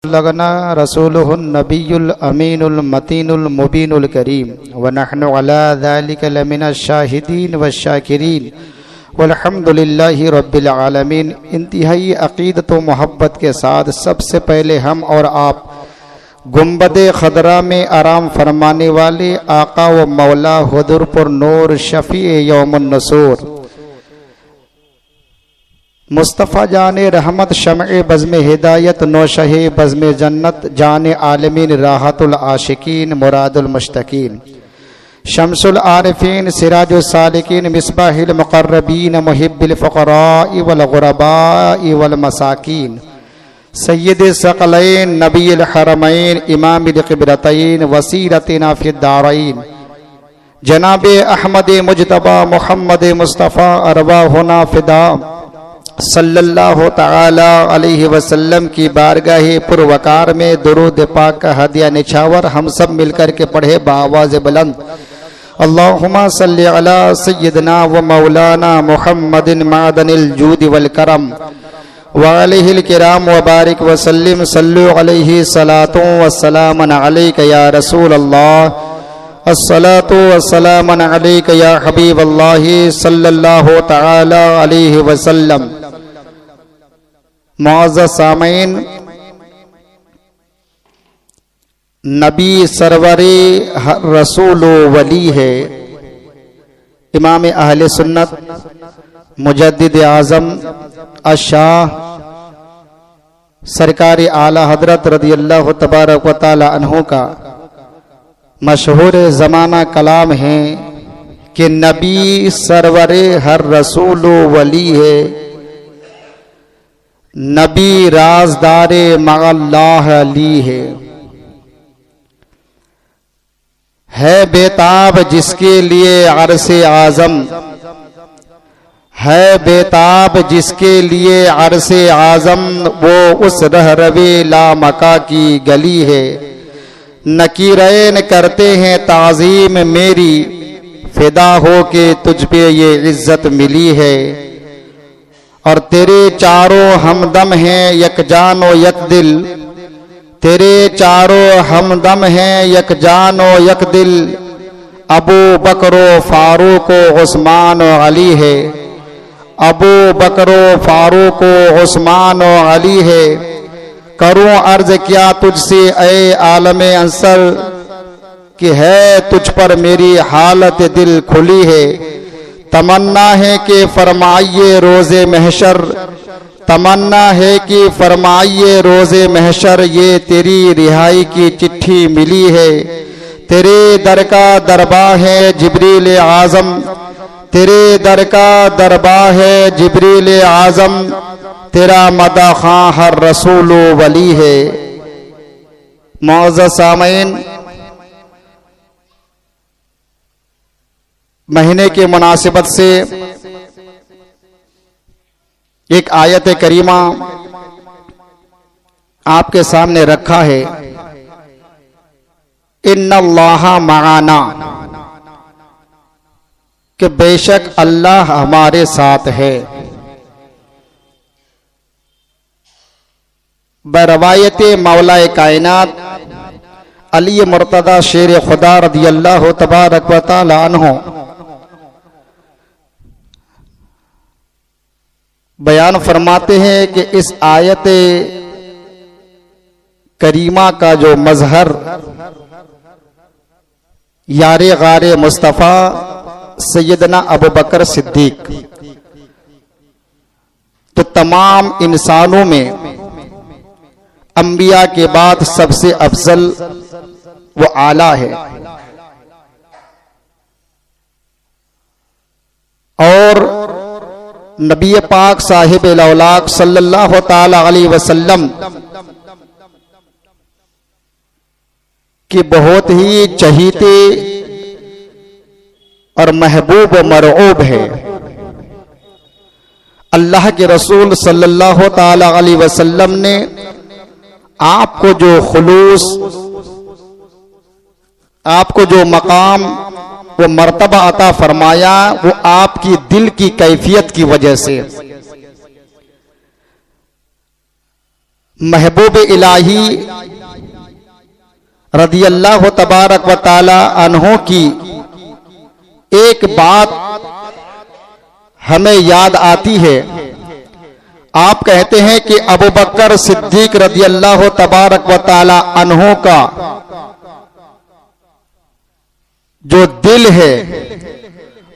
लगना रसूलुहुन नबियुल अमीनुल मतीनुल मुबीनुल करीम व नहनु अला ज़ालिका लमिनश शाहिदीन व शाकिरीन वल्हम्दुलिल्लाहि रब्बिल आलमीन। इंतहाई अक़ीदत व मोहब्बत के साथ सबसे पहले हम और आप गुंबदे खदरा में आराम फरमाने वाले आका व मौला हुज़ूर पर नूर शफ़ी यौमुन नसूर मुस्तफ़ा जाने रहमत शमए बज़्म हिदायत नौशहे बज़्म जन्नत जाने आलमीन राहतुल आशिकीन मुरादुल मुश्तकीन शम्सुल आरिफीन सिराजुल सालिकीन मिसबाहिल मुक़र्रबीन मुहिब्बिल फ़ुक़राइ वल ग़ुरबाइ वल मसाकीन सय्यिद सकलैन नबील हरमैन इमामिल क़िबलतैन वसीलतिना फ़िद दारैन जनाबे अहमद मुज्तबा मुहम्मद मुस्तफ़ा अरवाहुना फ़िदा सल्लल्लाहु तआला अलैहि वसल्लम की बारगाह पुरवकार में दुरूद पाक का हदिया निछावर हम सब मिलकर के पढ़े बावाज बुलंद। अल्लाहुम्मा सल्लि अला सय्यिदना व मौलाना मुहम्मदिन मादनिल जूद वल करम व अलैहिल किराम व बारिक व सल्लिम सल्लु अलैहि सलातु व सलामन अलैका या रसूल अल्लाह अस्सलातु वस्सलामु अलैका या हबीब अल्लाह सल्लल्लाहु तआला अलैहि वसल्लम। मुअज़्ज़ज़ सामीन, नबी सरवरे रसूल वली है, इमाम अहले सुन्नत मुजद्दिद आज़म अशाह सरकार आला हजरत रज़ियल्लाहु तबारक व तआला अन्हु का मशहूर ज़माना कलाम है कि नबी सरवरे हर रसूल वली है, नबी राज़दारे मअल्लाह अली है बेताब जिसके लिए अरसे आज़म, है बेताब जिसके लिए अरसे आज़म, वो उस रहरवे लामका की गली है। नकीरैन करते हैं ताज़ीम मेरी, फिदा हो के तुझ पे ये इज्जत मिली है। और तेरे चारों हमदम हैं यक जान व यक दिल, तेरे चारों हमदम हैं यक जान व यक दिल, अबू बकर फारूक उस्मान व अली है, अबू बकर फारूक उस्मान व अली है। करूं अर्ज क्या तुझसे ए आलमे अंसर, कि है तुझ पर मेरी हालत दिल खुली है। तमन्ना है कि फरमाइए रोज़े महशर, तमन्ना है कि फरमाइए रोज़े महशर, ये तेरी रिहाई की चिट्ठी मिली है। तेरे दर का दरबार है जिब्रील आज़म, तेरे दर का दरबार है जिब्रील आज़म, तेरा मदा खां हर रसूल वली है। मुअज़्ज़ज़ सामीन, महीने के मुनासिबत से एक आयत करीमा आपके सामने रखा है। इन्नल्लाह मआना, कि बेशक अल्लाह हमारे साथ है। बरवायत मौला कायनात अली मुर्तदा शेर खुदा रज़ियल्लाहु तबारक व तआला अन्हु बयान फरमाते हैं कि इस आयत करीमा का जो मजहर यारे गारे मुस्तफ़ा सैयदना अबू बकर सिद्दीक, तो तमाम इंसानों में अंबिया के बाद सबसे अफजल वो आला है। और नबी पाक साहिब औलाक सल्लल्लाहु ताला अलैहि वसल्लम की बहुत ही चहीते और महबूब मरऊब है। अल्लाह के रसूल सल्लल्लाहु ताला अलैहि वसल्लम ने आपको जो खुलूस, आपको जो मकाम वो मर्तबा अता फरमाया, वो आपकी दिल की कैफियत की वजह से। महबूब इलाही रदियल्लाहु तबारक व ताला अन्हो की एक बात हमें याद आती है। आप कहते हैं कि अबू बकर सिद्दीक रदियल्लाहु तबारक व ताला अन्हो का जो दिल है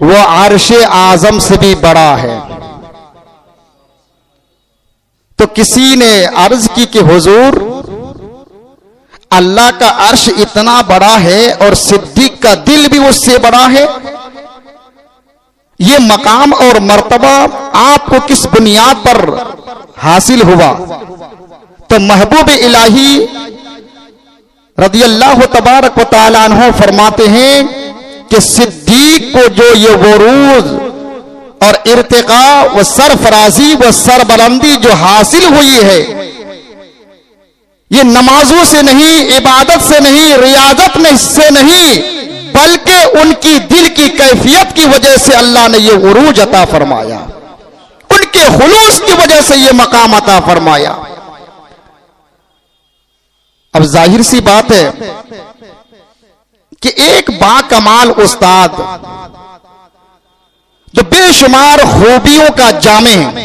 वो अर्शे आजम से भी बड़ा है। तो किसी ने अर्ज की कि हुजूर अल्लाह का अर्श इतना बड़ा है और सिद्दीक का दिल भी उससे बड़ा है, ये मकाम और मर्तबा आपको किस बुनियाद पर हासिल हुआ? तो महबूब इलाही रदियल्लाहु तबारक व तआला अन्हु फरमाते हैं कि सिद्दीक को जो ये वरूज और इर्तिका व सरफराजी व सरबलंदी जो हासिल हुई है, ये नमाजों से नहीं, इबादत से नहीं, रियाजत से नहीं, बल्कि उनकी दिल की कैफियत की वजह से अल्लाह ने ये उरूज अता फरमाया, उनके खुलूस की वजह से ये मकाम अता फरमाया। अब जाहिर सी बात है कि एक बाकमाल उस्ताद जो बेशुमार खूबियों का जामे है,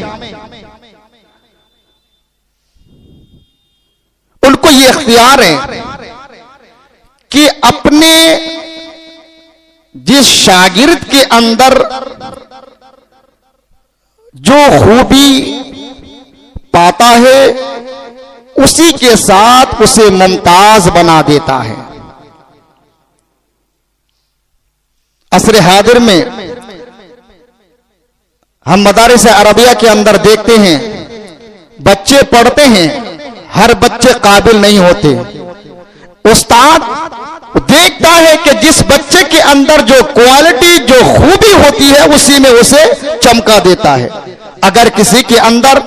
उनको ये इख्तियार है कि अपने जिस शागिर्द के अंदर जो खूबी पाता है उसी के साथ उसे मुमताज बना देता है। असर हाजिर में हम मदारिस अरबिया के अंदर देखते हैं, बच्चे पढ़ते हैं, हर बच्चे काबिल नहीं होते। उस्ताद देखता है कि जिस बच्चे के अंदर जो क्वालिटी, जो खूबी होती है, उसी में उसे चमका देता है। अगर किसी के अंदर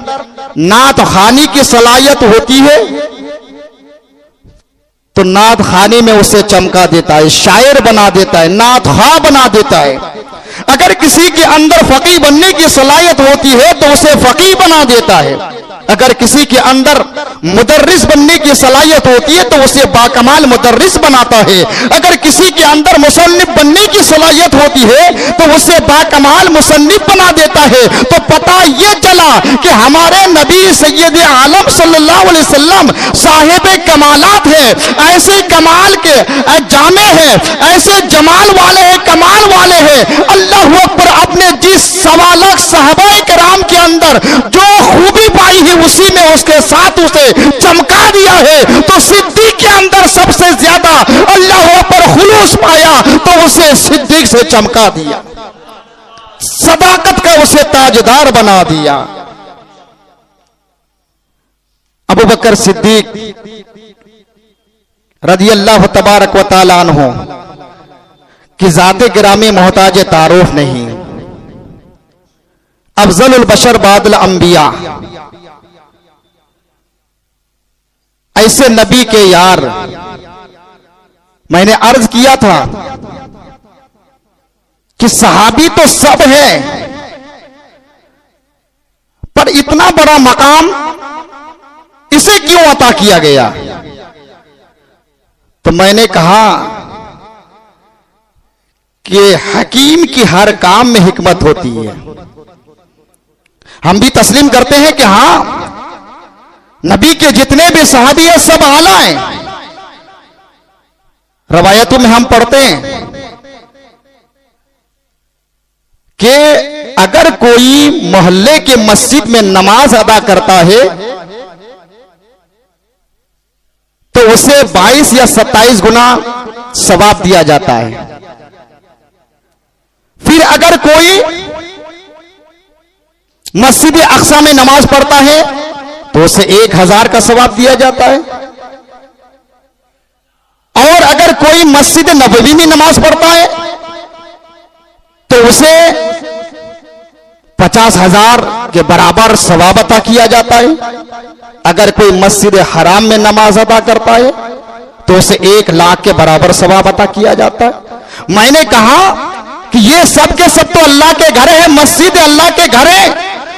नात खानी की सलाहियत होती है तो नात खानी में उसे चमका देता है, शायर बना देता है, नात खा बना देता है। अगर किसी के अंदर फकीह बनने की सलाहियत होती है तो उसे फकीह बना देता है। अगर किसी के अंदर मुदर्रिस बनने की सलाहियत होती है तो उसे बाकमाल मुदर्रिस बनाता है। अगर किसी के अंदर मुसन्निफ बनने की सलाहियत होती है तो उसे बाकमाल मुसन्निफ बना देता है। तो पता यह चला कि हमारे नबी सैयद आलम सल्लल्लाहु अलैहि वसल्लम साहिब कमालात है, ऐसे कमाल के जामे हैं, ऐसे जमाल वाले हैं, कमाल वाले हैं। अल्लाहु अकबर, अपने जिस सवा लाख सहाबाए किराम के अंदर जो खूबी पाई है उसी में उसके साथ उसे चमका दिया है। तो सिद्दीक के अंदर सबसे ज्यादा अल्लाह पर खुलूस पाया तो उसे सिद्दीक से चमका दिया, सदाकत का उसे ताजदार बना दिया। अबू बकर सिद्दीक रदियल्लाहु तबारक व तआला अन्हु कि जाते गिरामी मोहताज तारुफ नहीं, अफजलुल बशर बादल अंबिया, ऐसे नबी के यार। मैंने अर्ज किया था कि सहाबी तो सब है, पर इतना बड़ा मकाम इसे क्यों अता किया गया? तो मैंने कहा कि हकीम की हर काम में हिकमत होती है। हम भी तस्लीम करते हैं कि हां, नबी के जितने भी सहाबी हैं सब आला हैं। रवायतों में हम पढ़ते हैं कि अगर कोई मोहल्ले के मस्जिद में नमाज अदा करता है तो उसे 22 या 27 गुना सवाब दिया जाता है। फिर अगर कोई मस्जिद अक्सा में नमाज पढ़ता है तो उसे 1000 का सवाब दिया जाता है। और अगर कोई मस्जिद नबवी में नमाज पढ़ता है तो उसे 50,000 के बराबर सवाब अता किया जाता है। अगर कोई मस्जिद हराम में नमाज अदा करता है तो उसे 1 लाख के बराबर सवाब अता किया जाता है। मैंने कहा कि ये सब के सब तो अल्लाह के घर है, मस्जिद अल्लाह के घर है,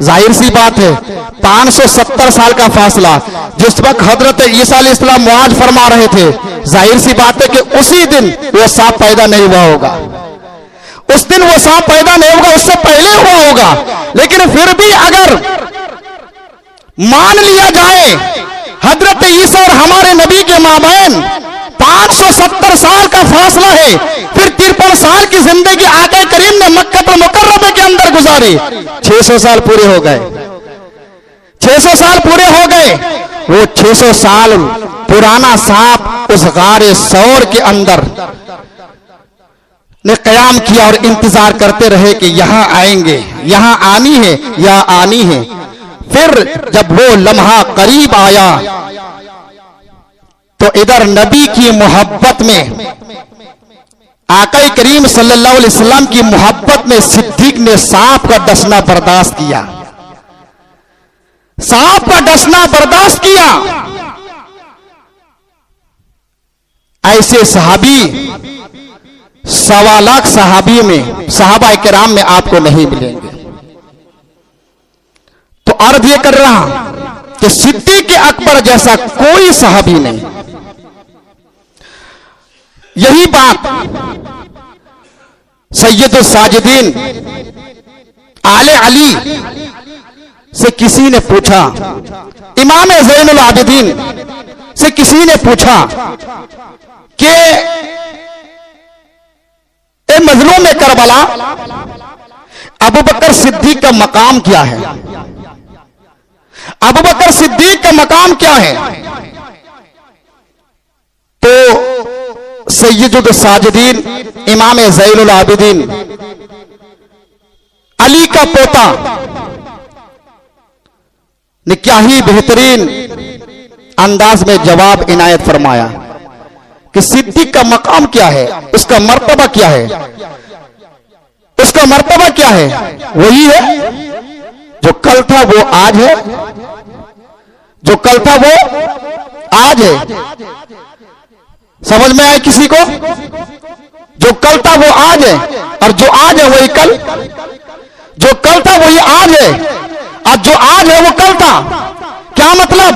जाहिर सी बात है 570 साल का फासला। जिस वक्त हजरत ईसा अलैहिस्सलाम मुआज फरमा रहे थे, जाहिर सी बात है कि उसी दिन वो सांप पैदा नहीं हुआ होगा, उस दिन वो सांप पैदा नहीं होगा, उससे पहले हुआ होगा। लेकिन फिर भी अगर मान लिया जाए हजरत ईसा और हमारे नबी के माबैन 570 साल का फासला है, फिर 53 साल की जिंदगी आका करीम ने मक्का मुकर्रमा के अंदर गुजारी। 600 साल पूरे हो गए, 600 साल पूरे हो गए। वो 600 साल पुराना सांप उस गारे सौर के अंदर ने कयाम किया और इंतजार करते रहे कि यहां आएंगे, यहां आनी है, यहां आनी है। फिर जब वो लम्हा करीब आया तो इधर नबी की मोहब्बत में, आका करीम सल्लल्लाहु अलैहि वसल्लम की मोहब्बत में सिद्दीक ने सांप का डसना बर्दाश्त किया, सांप का डसना बर्दाश्त किया। ऐसे सहाबी 1.25 लाख सहाबी में, सहाबा किराम में आपको नहीं मिलेंगे। तो अर्ज ये कर रहा कि सिद्दीक अकबर जैसा कोई सहाबी नहीं। यही बात सैयद साजिदीन आले अली से किसी ने पूछा, इमाम ज़ैनुल आबिदीन से किसी ने पूछा कि ए मजलूम करबला, अबू बकर सिद्दीक का मकाम क्या है? अबू बकर सिद्दीक का मकाम क्या है? तो सैयदुल साजिदीन इमाम ज़ैनुल आबिदीन अली का पोता ने क्या ही बेहतरीन अंदाज में जवाब इनायत फरमाया कि सिद्दीक का मकाम क्या है, उसका मर्तबा क्या है, उसका मर्तबा क्या है? वही है जो कल था वो आज है, जो कल था वो आज है। समझ में आए किसी को? जो कल था वो आज है और जो आज है वही कल, जो कल था वही आज है और जो आज है वो कल था। क्या मतलब?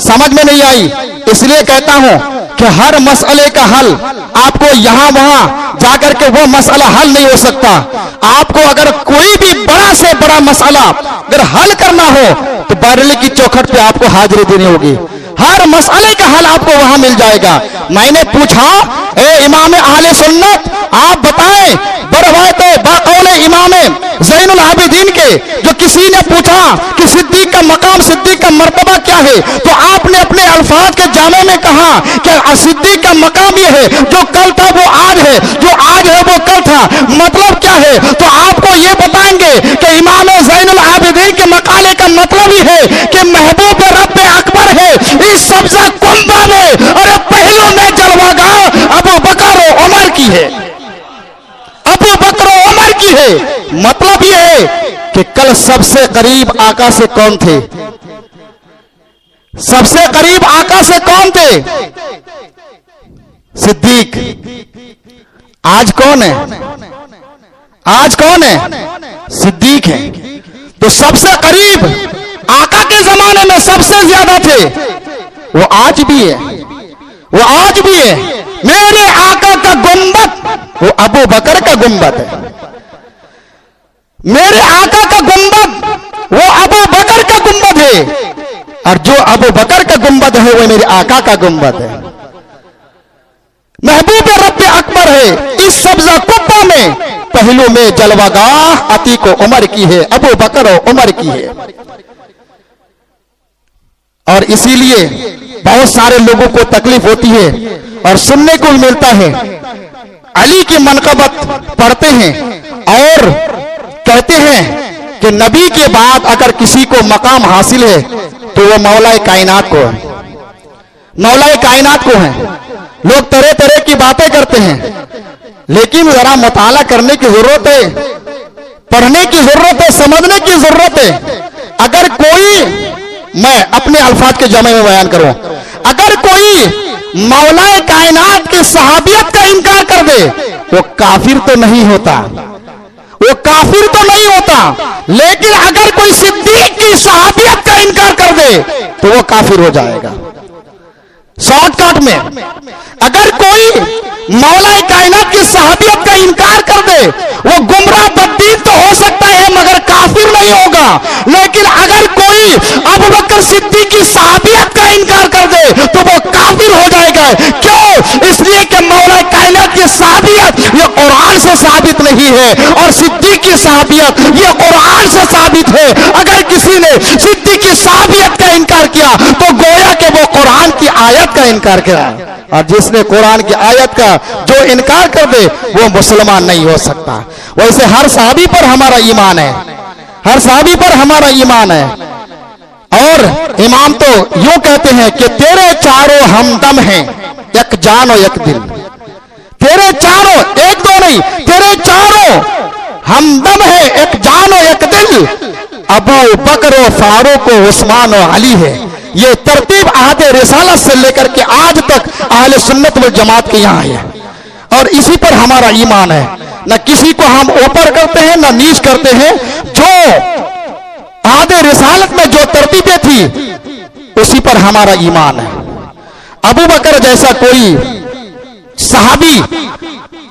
समझ में नहीं आई। इसलिए कहता हूं कि हर मसले का हल आपको यहां वहां जाकर के वो मसला हल नहीं हो सकता। आपको अगर कोई भी बड़ा से बड़ा मसला अगर हल करना हो तो बरेली की चौखट पे आपको हाजिरी देनी होगी, हर मसले का हल आपको वहां मिल जाएगा। मैंने पूछा, ए इमाम अहले सुन्नत, आप बताएं बरवायते बाकौले इमाम ज़ैनुल आबिदीन के, जो किसी ने पूछा कि सिद्दीक का मकाम, सिद्दीक का मर्तबा क्या है, तो आपने अपने अल्फाज के जामे में कहा कि सिद्दीक का मकाम ये है जो कल था वो आज है, जो आज है वो कल था। मतलब क्या है? तो आपको ये बताएंगे कि इमाम ज़ैनुल आबिदीन के मकाले का मतलब ही है कि महबूब रब अकबर है इस सब्जा कुंबा में, और पहलू में जलवागाह अबू बकर और उमर की है, अबू बकर और उमर की है। मतलब यह है कि कल सबसे करीब आका से कौन थे? सबसे करीब आका से कौन थे? सिद्दीक। आज कौन है? आज कौन है? सिद्दीक है। तो सबसे करीब आका के जमाने में सबसे ज्यादा थे, वो आज भी है, वो आज भी है। मेरे आका का गुंबद वो अबू बकर का गुंबद है, मेरे आका का गुंबद वो अबू बकर का गुंबद है, और जो अबू बकर का गुंबद है वो मेरे आका का गुंबद है। महबूब रब अकबर है इस सब्जा कुब्बा में, पहलू में जलवागाह अतीक उमर की है, अबू बकर और उमर की है। और इसीलिए बहुत सारे लोगों को तकलीफ होती है और सुनने को मिलता है, अली की मनकबत पढ़ते हैं और कहते हैं कि नबी के बाद अगर किसी को मकाम हासिल है तो वो मौलाए कायनात को है, मौलाए कायनात को है। लोग तरह तरह की बातें करते हैं, लेकिन जरा मुताला करने की जरूरत है, पढ़ने की जरूरत है, समझने की जरूरत है। अगर कोई, मैं अपने अल्फाज के जमे में बयान करूं, अगर कोई मौलाए कायनात की सहाबियत का इनकार कर दे वो काफिर तो नहीं होता, वो काफिर तो नहीं होता। लेकिन अगर कोई सिद्दीक की सहाबियत का इनकार कर दे तो वो काफिर हो जाएगा। शॉर्टकट में, अगर कोई मौला कायनात की सहाबियत का इनकार कर दे वो गुमराह बद्दीन तो हो सकता है मगर काफिर नहीं होगा। लेकिन अगर कोई अबू बकर सिद्दीक की सहाबियत का इनकार कर दे तो वो काफिर हो जाएगा। क्यों? इसलिए कि मौला कायनात की सहाबियत ये कुरान से साबित नहीं है और सिद्दीक की सहाबियत ये कुरान से साबित है। अगर किसी ने सिद्दीक की सहाबियत का इनकार किया तो गोया कि वो कुरान की आयत का इनकार किया, और जिसने कुरान की आयत का जो इनकार कर दे वो मुसलमान नहीं हो सकता। वैसे हर सहाबी पर हमारा ईमान है, हर सहाबी पर हमारा ईमान है। और इमाम तो यूं कहते हैं कि तेरे चारों हमदम हैं, एक जान और एक दिल। तेरे चारों, एक दो नहीं, तेरे चारों हमदम है, एक जान और एक दिल। अबू बकर और फारूक और उस्मान और अली है। ये तरतीब आहद रिसालत से लेकर के आज तक अहले सुन्नत वल जमात के यहाँ है और इसी पर हमारा ईमान है। न किसी को हम ऊपर करते हैं न नीच करते हैं। जो आहद रिसालत में जो तरतीबें थी उसी पर हमारा ईमान है। अबू बकर जैसा कोई सहाबी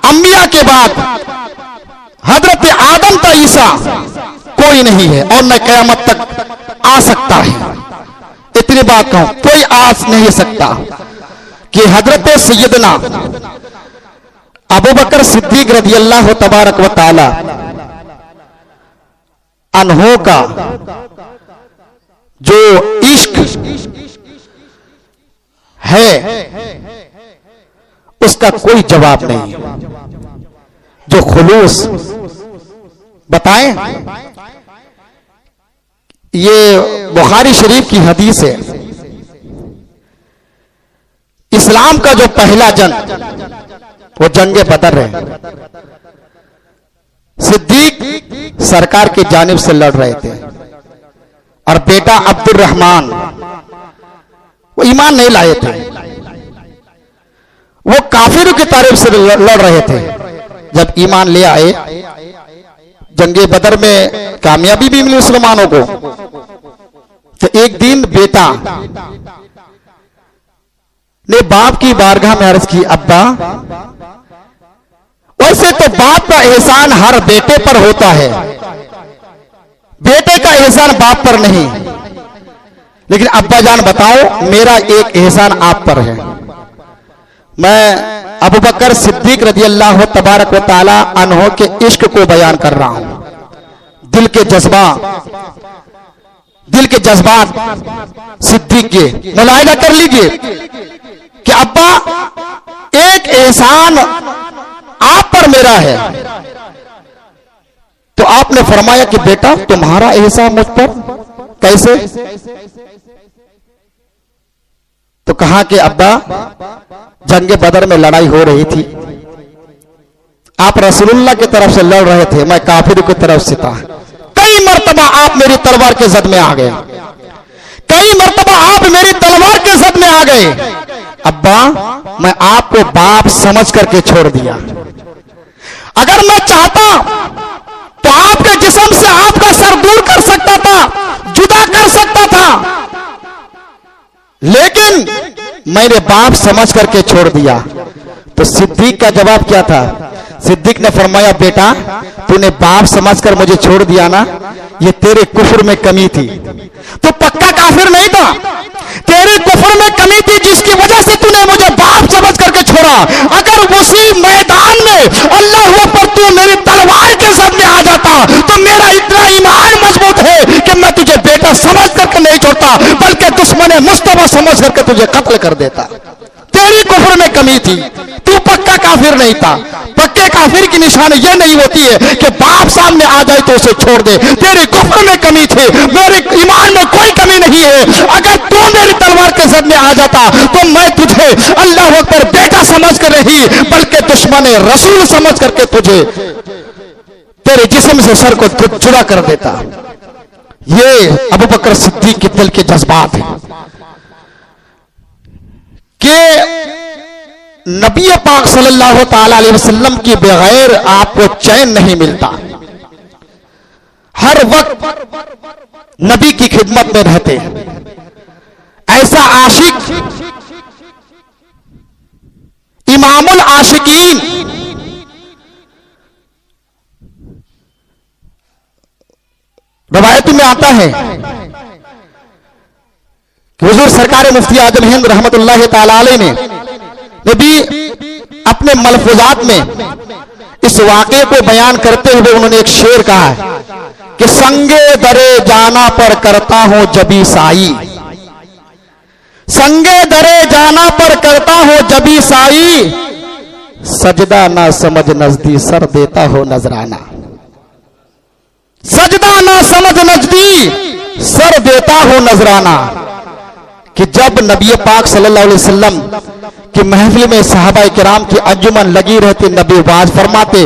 अंबिया के बाद हजरत आदम का ईसा कोई नहीं है और न क़यामत तक आ सकता है। इतनी बात कहूं, कोई आस नहीं सकता कि हजरत सैयदना अबू बकर सिद्दीक रज़ी अल्लाह तबारक व तआला अन्हो का जो इश्क है उसका कोई जवाब नहीं। जो खुलूस बताएं, ये बुखारी शरीफ की हदीस है। इस्लाम का जो पहला जंग वो जंगे बदर है। सिद्दीक सरकार की जानिब से लड़ रहे थे और बेटा अब्दुर्रहमान वो ईमान नहीं लाए थे, वो काफिरों की तारीफ से लड़ रहे थे। जब ईमान ले आए, जंगे बदर में कामयाबी भी मिली मुसलमानों को। तो एक दिन बेटा ने बाप की बारगाह में अर्ज की, अब्बा, वैसे तो बाप का एहसान हर बेटे पर होता है, बेटे का एहसान बाप पर नहीं, लेकिन अब्बा जान बताओ मेरा एक एहसान आप पर है। मैं अबू बकर सिद्दीक रज़ी अल्लाह तबारक व तआला अन्हो के इश्क को बयान कर रहा हूं। दिल के जज्बात सिद्दीक के मुलाहिजा कर लीजिए कि अब्बा एक एहसान आप पर मेरा है। तो आपने फरमाया कि बेटा तुम्हारा एहसान मुझ पर कैसे? तो कहा कि अब्बा जंगे बदर में लड़ाई हो रही थी, आप रसूलुल्लाह की तरफ से लड़ रहे थे, मैं काफिर की तरफ से था। कई मर्तबा आप मेरी तलवार के जद में आ गए, कई मर्तबा आप मेरी तलवार के जद में आ गए। अब्बा मैं आपको बाप समझ करके छोड़ दिया। अगर मैं चाहता तो आपके जिस्म से आपका सर दूर कर सकता था, जुदा कर सकता था, लेकिन मैंने बाप समझ करके छोड़ दिया। तो सिद्दीक का जवाब क्या था? सिद्दीक ने फरमाया, बेटा तूने बाप समझकर मुझे छोड़ दिया ना, ये तेरे कुफ्र में कमी थी। तो पक्का काफिर नहीं था, तेरे कुफ्र में कमी थी जिसकी वजह से तूने मुझे बाप समझ करके छोड़ा। अगर उसी मैदान में अल्लाह पर तू मेरी तलवार के सामने आ जाता तो मेरा इतना ईमान मजबूत है कि मैं तुझे बेटा समझ करके नहीं छोड़ता, बल्कि दुश्मन मुस्तफा समझ करके तुझे कत्ल कर देता। तेरी कुफ्र में कमी थी, तू पक्का काफिर नहीं था। पक्के काफिर की निशानी यह नहीं होती है कि बाप सामने आ जाए तो उसे छोड़ दे। तेरी कुफ्र में कमी थी, मेरे ईमान में कोई कमी नहीं है। अगर तू मेरी तलवार के सामने आ जाता तो मैं तुझे अल्लाह अकबर बेटा समझ कर नहीं, बल्कि दुश्मन रसूल समझ करके तुझे तेरे जिस्म से सर को जुदा कर देता। ये अबू बकर सिद्दीक के दिल के जज्बात हैं कि नबी पाक सल्लल्लाहु ताला अलैहि वसल्लम की बगैर आपको चैन नहीं मिलता। हर हर वक्त नबी की खिदमत में रहते। ऐसा आशिक इमामुल आशिकीन रवायत में आता है कि हुजूर सरकार मुफ्ती आजम हिंद रहमतुल्लाह ताला अलैह ने भी अपने मलफूजात में इस वाक़े को बयान करते हुए उन्होंने एक शेर कहा है कि संगे दरे जाना पर करता हूं जबी साई, संगे दरे जाना पर करता हूं जबी साई, सजदा ना समझ नजदी सर देता हो नजराना, सजदा ना समझ नजदी सर देता हो नजराना। कि जब नबी पाक सल्लल्लाहु अलैहि वसल्लम की महफिल में सहाबा किराम की अंजुमन लगी रहती, नबी वाज फरमाते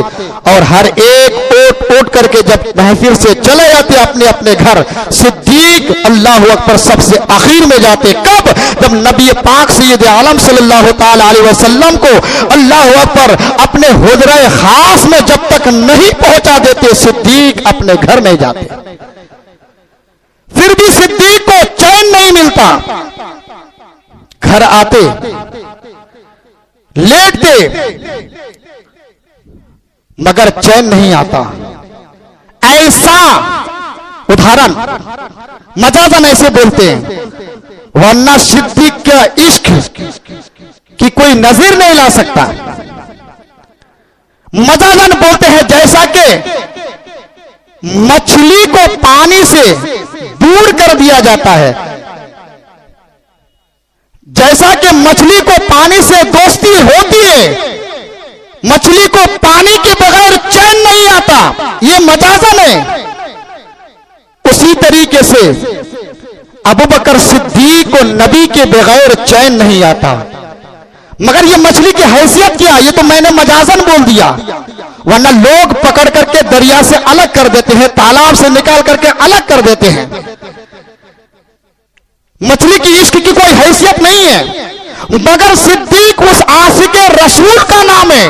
और हर एक ओट ओट करके जब महफिल से चले जाते अपने अपने घर, सिद्दीक अल्लाह अकबर सबसे आखिर में जाते। कब? जब नबी पाक सैयद आलम सल्लल्लाहु ताला अलैहि वसल्लम को अल्लाह अकबर अपने हुजरा खास में जब तक नहीं पहुंचा देते, सिद्दीक अपने घर में जाते। फिर भी सिद्दीक को चैन नहीं मिलता, घर आते लेटते मगर चैन नहीं आता। ऐसा उदाहरण मजाजन ऐसे बोलते हैं, वरना सिद्दीक का इश्क की कोई नजीर नहीं ला सकता। मजाजन बोलते हैं जैसा कि मछली को पानी से दूर कर दिया जाता है, जैसा कि मछली को पानी से दोस्ती होती है, मछली को पानी के बगैर चैन नहीं आता, ये मजाजन है। उसी तरीके से अबू बकर सिद्दीक को नबी के बगैर चैन नहीं आता। मगर ये मछली की हैसियत क्या? ये तो मैंने मजाजन बोल दिया, वरना लोग पकड़ करके दरिया से अलग कर देते हैं, तालाब से निकाल करके अलग कर देते हैं। मछली की इश्क की कोई हैसियत नहीं है, मगर सिद्दीक उस आशिक रसूल का नाम है,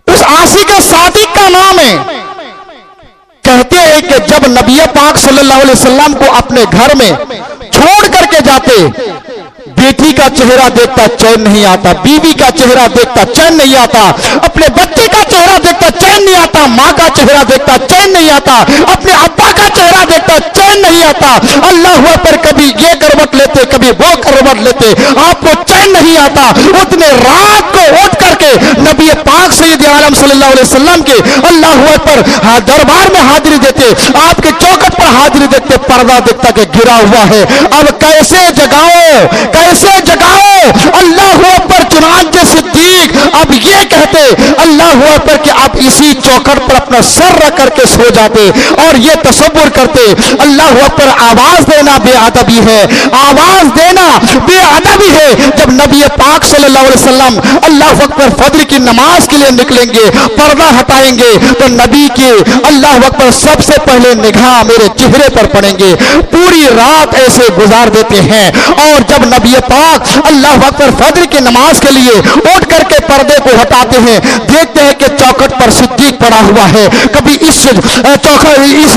उस आशिक सादिक का नाम है। कहते हैं कि जब नबी पाक सल्लल्लाहु अलैहि वसल्लम को अपने घर में छोड़ करके जाते, बेटी का चेहरा देखता चैन नहीं आता, बीवी का चेहरा देखता चैन नहीं आता, अपने बच्चे का चेहरा देखता चैन नहीं आता, माँ का चेहरा देखता चैन नहीं आता, अपने अब्बा का चेहरा देखता चैन नहीं आता। अल्लाह पर कभी ये करवट लेते, कभी वो करवट लेते, आपको चैन नहीं आता। उतने रात को उठ करके नबी पाक सैयद आलम सल्लल्लाहु अलैहि वसल्लम के अल्लाह पर दरबार में हाजिरी देते, आपके चौखट पर हाजिरी देते, पर्दा देखता कि गिरा हुआ है, अब कैसे जगाओ, कैसे जगाओ। अल्लाह अकबर। चुनांचे सिद्दीक अब ये कहते अल्लाह अकबर कि आप इसी चौखट पर अपना सर रख करके सो जाते और ये तसव्वुर करते अल्लाह अकबर आवाज देना बेअदबी है, आवाज देना बेअदबी है। जब नबी पाक सल्लल्लाहु अलैहि वसल्लम अल्लाह अकबर फज्र की नमाज के लिए निकलेंगे, पर्दा हटाएंगे तो नबी के अल्लाह अकबर सबसे पहले निगाह मेरे चेहरे पर पड़ेंगे। पूरी रात ऐसे गुजार देते हैं और जब नबी पाक अल्लाह अकबर फज्र की नमाज के लिए उठ करके पर्दे को हटाते हैं, देखते हैं कि चौखट पर सिद्दीक पड़ा हुआ है। कभी इस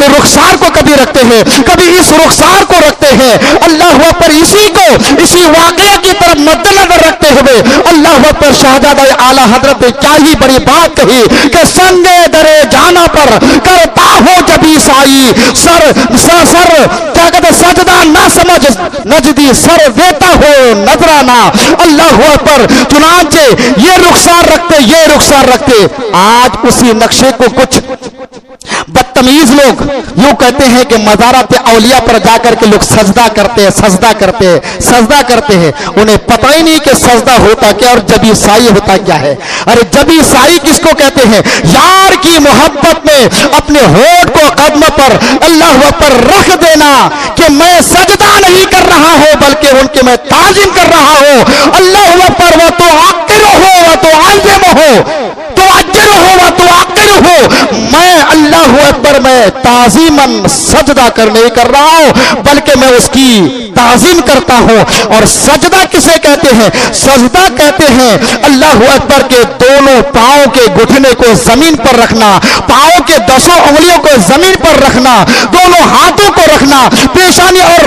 रुखसार को कभी रखते हैं, कभी इस रुखसार को रखते हैं। अल्लाह अकबर इसी वाक़या की तरफ मद्देनजर रखते हुए अल्लाह अकबर शहजादा आला हजरत ने क्या ही बड़ी बात कही कि संगे दरे जाना पर करता हो जबी साई, सर क्या कहते सजदा ना समझ नजदी सर देता हो नजराना। अल्लाह अकबर। चुनांचे ये रुखसार रखते। आज उसी नक्शे को कुछ बदतमीज लोग यूं कहते हैं कि मज़ारात औलिया पर जाकर के लोग सजदा करते हैं। उन्हें पता ही नहीं कि सजदा होता क्या और जबी साई होता क्या है। अरे जबी साई किसको कहते हैं? यार की मोहब्बत में अपने होठ को कदम पर अल्लाह पर रख देना कि मैं सजदा नहीं कर रहा हूं बल्कि उनके मैं ताजिम कर रहा हूं। अल्लाह पर वह तो आकिर हो, वह तो आज़िम हो, तो अज्र हो, वह तो आकिर हो, मैं अल्लाह अकबर मैं ताजीमन सजदा नहीं कर रहा हूं, बल्कि मैं उसकी ताजीम करता हूं। और सजदा किसे कहते हैं? सजदा कहते हैं अल्लाह अकबर के दोनों पांव के घुटने को जमीन पर रखना, पांव के 10 उंगलियों को जमीन पर रखना, दोनों हाथों को रखना, पेशानी और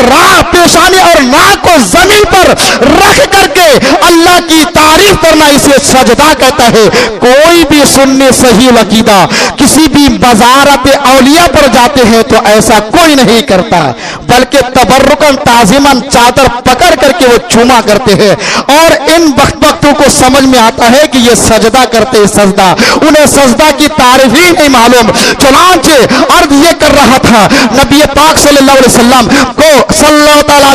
नाक को जमीन पर रख करके अल्लाह की तारीफ करना, इसे सजदा कहता है। कोई भी सुन्नी सही अकीदा किसी भी बजारत औलिया पर जाते हैं तो ऐसा कोई नहीं करता, बल्कि तबर्रुकन ताजिमन चादर पकड़ करके वो चूमा करते हैं। और इन वक्तों को समझ में आता है कि ये सजदा करते हैं, सजदा, उन्हें सजदा की तारीफ ही नहीं मालूम। चुनांचे अर्ज ये कर रहा था नबी पाक सल्लल्लाहु अलैहि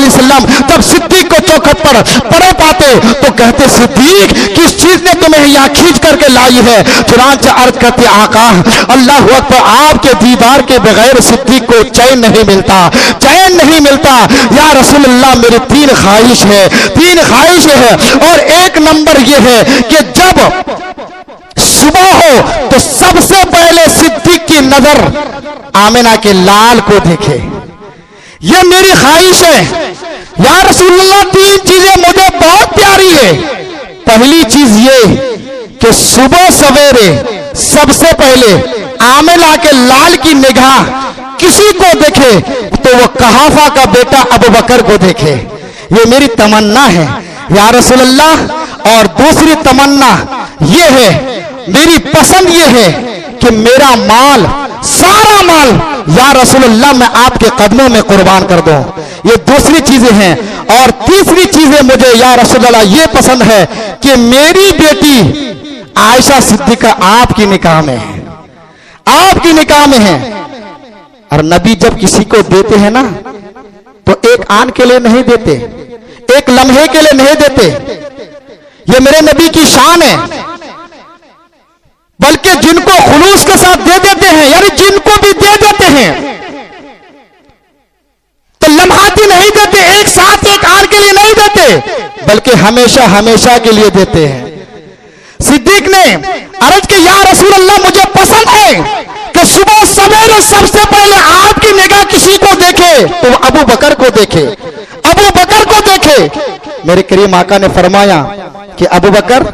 वसल्लम जब सिद्दीक को चौखट पर पड़े पाते तो कहते, सिद्दीक किस चीज ने तुम्हें यहाँ खींच करके लाई है? चुनांचे अर्ज करते, आका अल्लाह अकबर, आपके दीदार के बगैर सिद्दीक को चैन नहीं मिलता, चैन नहीं मिलता। या रसूलुल्लाह, मेरी 3 ख्वाहिश है, 3 ख्वाहिश है। और एक नंबर ये है कि जब सुबह हो तो सबसे पहले सिद्दीक की नजर आमिना के लाल को देखे, ये मेरी ख्वाहिश है। या रसूलुल्लाह, 3 चीजें मुझे बहुत प्यारी है। पहली चीज ये कि सुबह सवेरे सबसे पहले आमिना के लाल की निगाह किसी को देखे तो वो कहाफा का बेटा अबू बकर को देखे, ये मेरी तमन्ना है या रसूलुल्लाह। और दूसरी तमन्ना ये है, मेरी पसंद ये है कि मेरा माल, सारा माल या रसूलुल्लाह मैं आपके कदमों में कुर्बान कर दूं, ये दूसरी चीजें हैं। और तीसरी चीजें मुझे या रसूलुल्लाह ये पसंद है कि मेरी बेटी आयशा सिद्दीका आपकी निकाह में है, आपकी निकाह में है। और नबी जब किसी को देते हैं ना तो एक आन के लिए नहीं देते, एक लम्हे के लिए नहीं देते, ये मेरे नबी की शान है। बल्कि जिनको खुलूस के साथ दे देते हैं, यानी जिनको भी दे देते हैं तो लम्हाती नहीं देते, एक साथ एक आन के लिए नहीं देते, बल्कि हमेशा हमेशा के लिए देते हैं। सिद्दीक ने अर्ज कि या रसूल अल्लाह, मुझे पसंद है कि सुबह सवेरे सबसे पहले आपकी निगाह किसी को देखे तो अबू बकर को देखे, अबू बकर को देखे। मेरे करीम आका ने फरमाया कि अबू बकर,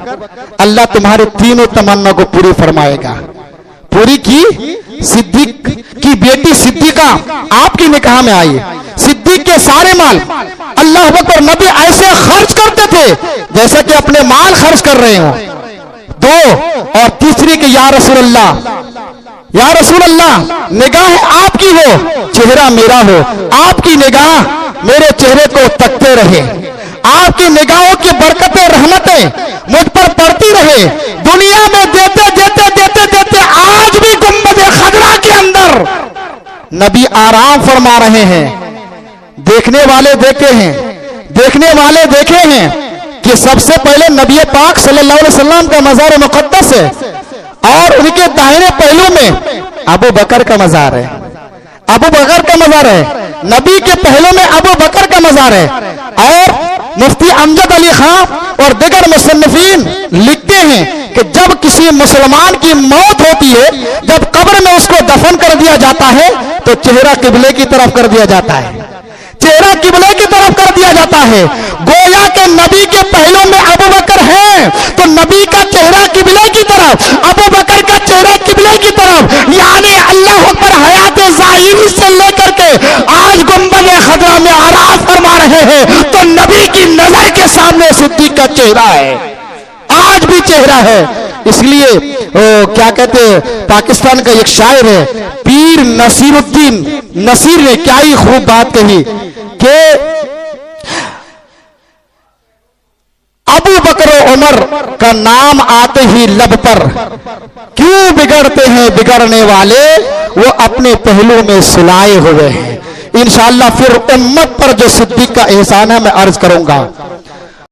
अल्लाह तुम्हारे 3 तमन्ना को पूरी फरमाएगा। पूरी की, सिद्दीक की बेटी सिद्दीका आपकी निकाह में आई, सिद्दीक के सारे माल अल्लाह अकबर नबी ऐसे खर्च करते थे जैसा कि अपने माल खर्च कर रहे हो। 2 और तीसरी कि या रसूलल्लाह, या रसूलल्लाह, निगाह आपकी हो, चेहरा मेरा हो, आपकी निगाह मेरे चेहरे को तकते रहे, आपकी निगाहों की बरकतें रहमतें मुझ पर पड़ती रहे। दुनिया में देते देते देते देते आज भी गुंबद खजरा के अंदर नबी आराम फरमा रहे हैं। देखने वाले देखे हैं, देखने वाले देखे हैं कि सबसे पहले नबी पाक सल्लल्लाहु अलैहि वसल्लम का मज़ार मुक़द्दस है और उनके दाहिने पहलू में अबू बकर का मज़ार है, अबू बकर का मज़ार है। नबी के पहलू में अबू बकर का मज़ार है। और मुफ्ती अमजद अली खान और दीगर मुसन्निफीन लिखते हैं कि जब किसी मुसलमान की मौत होती है, जब कब्र में उसको दफन कर दिया जाता है तो चेहरा किबले की तरफ कर दिया जाता है, चेहरा किबले की तरफ कर दिया जाता है। गोया के नबी के पहलू में अबू बकर है तो नबी का चेहरा किबले की तरफ, अबू बकर का चेहरा किबले की तरफ, यानी अल्लाह अकबर हयात ज़ाहिरी से लेकर के आज गुंबद खजरा में आराम फरमा रहे हैं तो नबी की नजर के सामने सिद्दीक का चेहरा है, आज भी चेहरा है। इसलिए क्या कहते हैं, पाकिस्तान का एक शायर है पीर नसीरुद्दीन नसीर ने क्या ही खूब बात कही कि अबू बकर उमर का नाम आते ही लब पर क्यों बिगड़ते हैं बिगड़ने वाले, वो अपने पहलू में सुलाए हुए हैं। इंशाअल्लाह फिर उम्मत पर जो सिद्दीक का एहसान है मैं अर्ज करूंगा।